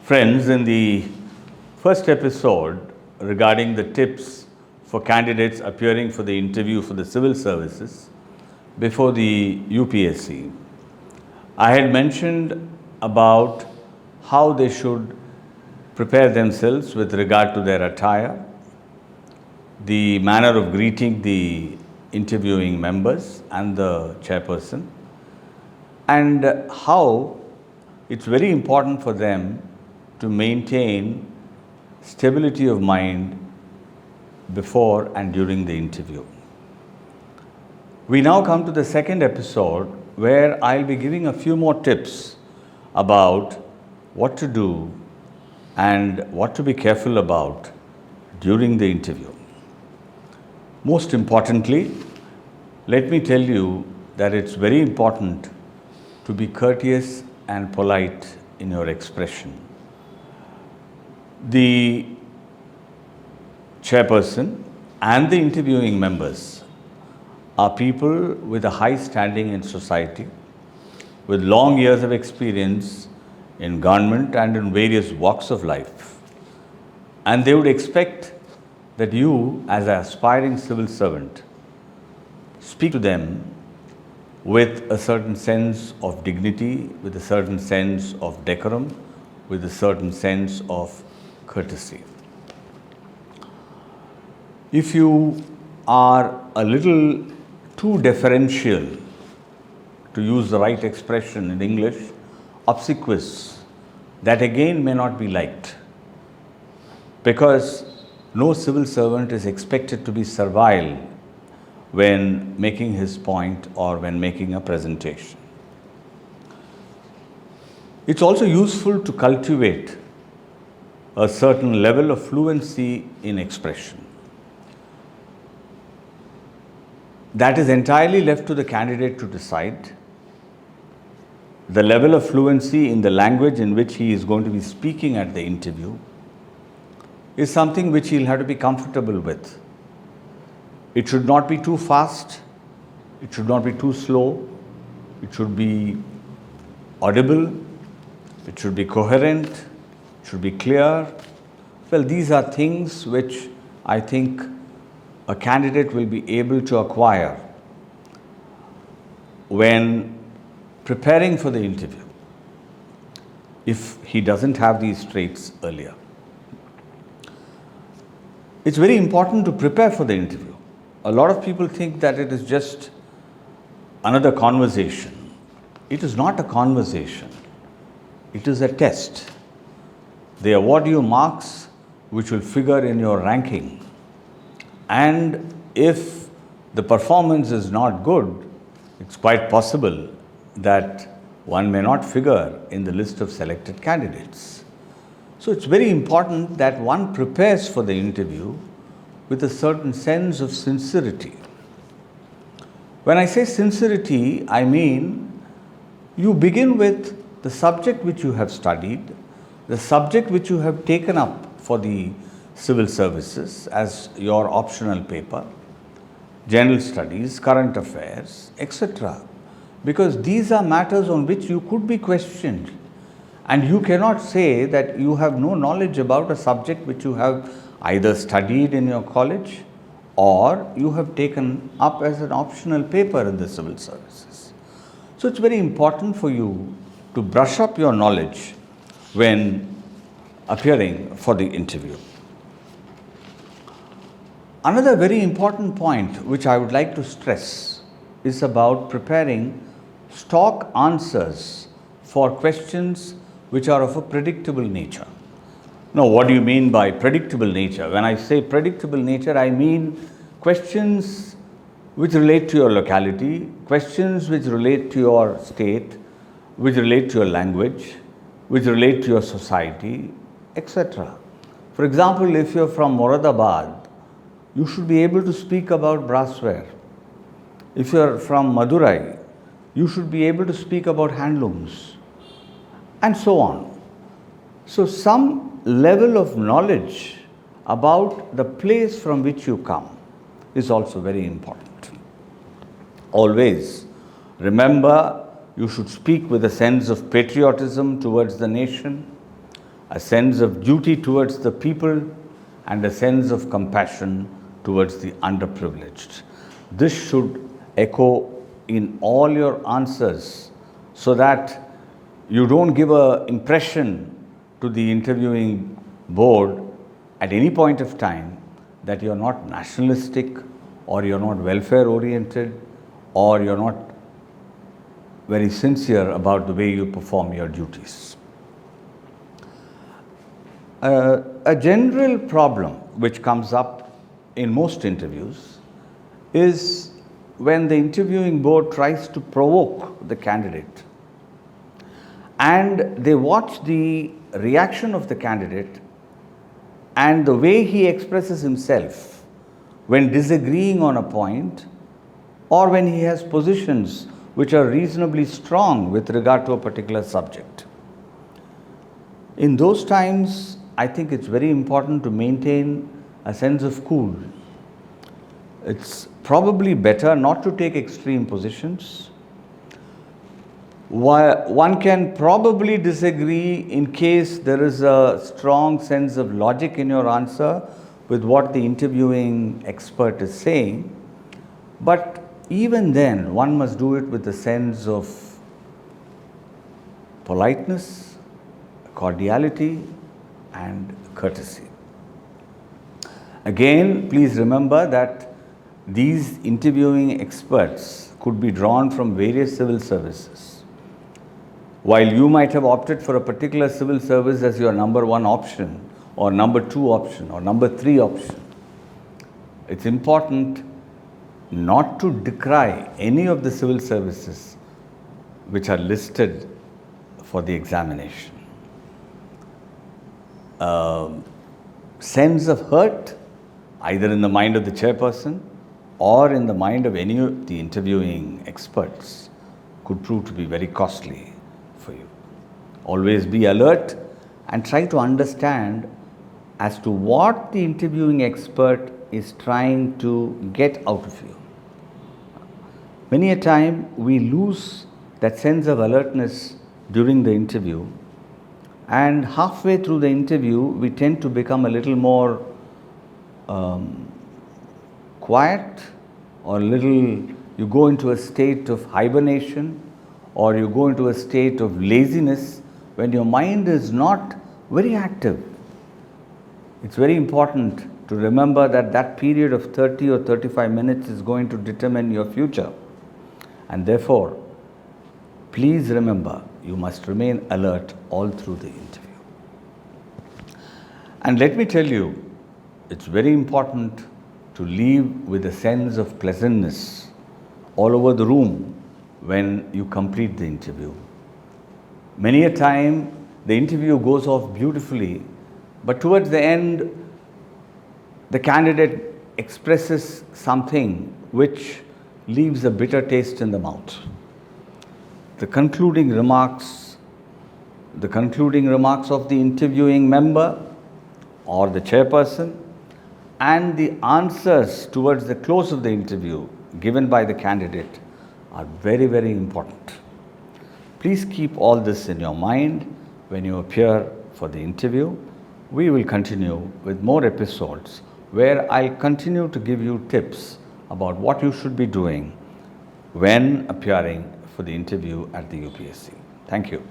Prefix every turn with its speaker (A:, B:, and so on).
A: Friends, in the first episode regarding the tips for candidates appearing for the interview for the civil services before the UPSC, I had mentioned about how they should prepare themselves with regard to their attire, the manner of greeting the interviewing members and the chairperson, and how it's very important for them to maintain stability of mind before and during the interview. We now come to the second episode where I'll be giving a few more tips about what to do and what to be careful about during the interview. Most importantly, let me tell you that it's very important to be courteous and polite in your expression. The chairperson and the interviewing members are people with a high standing in society, with long years of experience in government and in various walks of life. And they would expect that you, as an aspiring civil servant, speak to them with a certain sense of dignity, with a certain sense of decorum, with a certain sense of courtesy. If you are a little too deferential, to use the right expression in English, obsequious, that again may not be liked, because no civil servant is expected to be servile when making his point or when making a presentation. It's also useful to cultivate a certain level of fluency in expression. That is entirely left to the candidate to decide. The level of fluency in the language in which he is going to be speaking at the interview is something which he'll have to be comfortable with. It should not be too fast, it should not be too slow, it should be audible, it should be coherent, it should be clear. Well, these are things which I think a candidate will be able to acquire when preparing for the interview, if he doesn't have these traits earlier. It's very important to prepare for the interview. A lot of people think that it is just another conversation. It is not a conversation. It is a test. They award you marks which will figure in your ranking. And if the performance is not good, it's quite possible that one may not figure in the list of selected candidates. So it's very important that one prepares for the interview with a certain sense of sincerity. When I say sincerity, I mean you begin with the subject which you have studied, the subject which you have taken up for the civil services as your optional paper, general studies, current affairs, etc. Because these are matters on which you could be questioned, and you cannot say that you have no knowledge about a subject which you have either studied in your college or you have taken up as an optional paper in the civil services. So it's very important for you to brush up your knowledge when appearing for the interview. Another very important point which I would like to stress is about preparing stock answers for questions which are of a predictable nature. Now, what do you mean by predictable nature? When I say predictable nature, I mean questions which relate to your locality, questions which relate to your state, which relate to your language, which relate to your society, etc. For example, if you're from Moradabad, you should be able to speak about brassware. If you're from Madurai, you should be able to speak about handlooms, and so on. So some level of knowledge about the place from which you come is also very important. Always remember, you should speak with a sense of patriotism towards the nation, a sense of duty towards the people, and a sense of compassion towards the underprivileged. This should echo in all your answers so that you don't give an impression to the interviewing board at any point of time that you're not nationalistic, or you're not welfare oriented, or you're not very sincere about the way you perform your duties. A general problem which comes up in most interviews is when the interviewing board tries to provoke the candidate, and they watch the reaction of the candidate and the way he expresses himself when disagreeing on a point, or when he has positions which are reasonably strong with regard to a particular subject. In those times, I think it's very important to maintain a sense of cool. It's probably better not to take extreme positions. One can probably disagree in case there is a strong sense of logic in your answer with what the interviewing expert is saying, but even then one must do it with a sense of politeness, cordiality, and courtesy. Again, please remember that these interviewing experts could be drawn from various civil services. While you might have opted for a particular civil service as your number one option, or number two option, or number three option, it's important not to decry any of the civil services which are listed for the examination. Sense of hurt, either in the mind of the chairperson or in the mind of any of the interviewing experts, could prove to be very costly for you. Always be alert and try to understand as to what the interviewing expert is trying to get out of you. Many a time we lose that sense of alertness during the interview, and halfway through the interview we tend to become a little more quiet, or you go into a state of hibernation, or you go into a state of laziness when your mind is not very active. It's very important to remember that that period of 30 or 35 minutes is going to determine your future. And therefore, please remember, you must remain alert all through the interview. And let me tell you, it's very important to leave with a sense of pleasantness all over the room when you complete the interview. Many a time, the interview goes off beautifully, but towards the end, the candidate expresses something which leaves a bitter taste in the mouth. The concluding remarks of the interviewing member or the chairperson, and the answers towards the close of the interview given by the candidate are very, very important. Please keep all this in your mind when you appear for the interview. We will continue with more episodes where I'll continue to give you tips about what you should be doing when appearing for the interview at the UPSC. Thank you.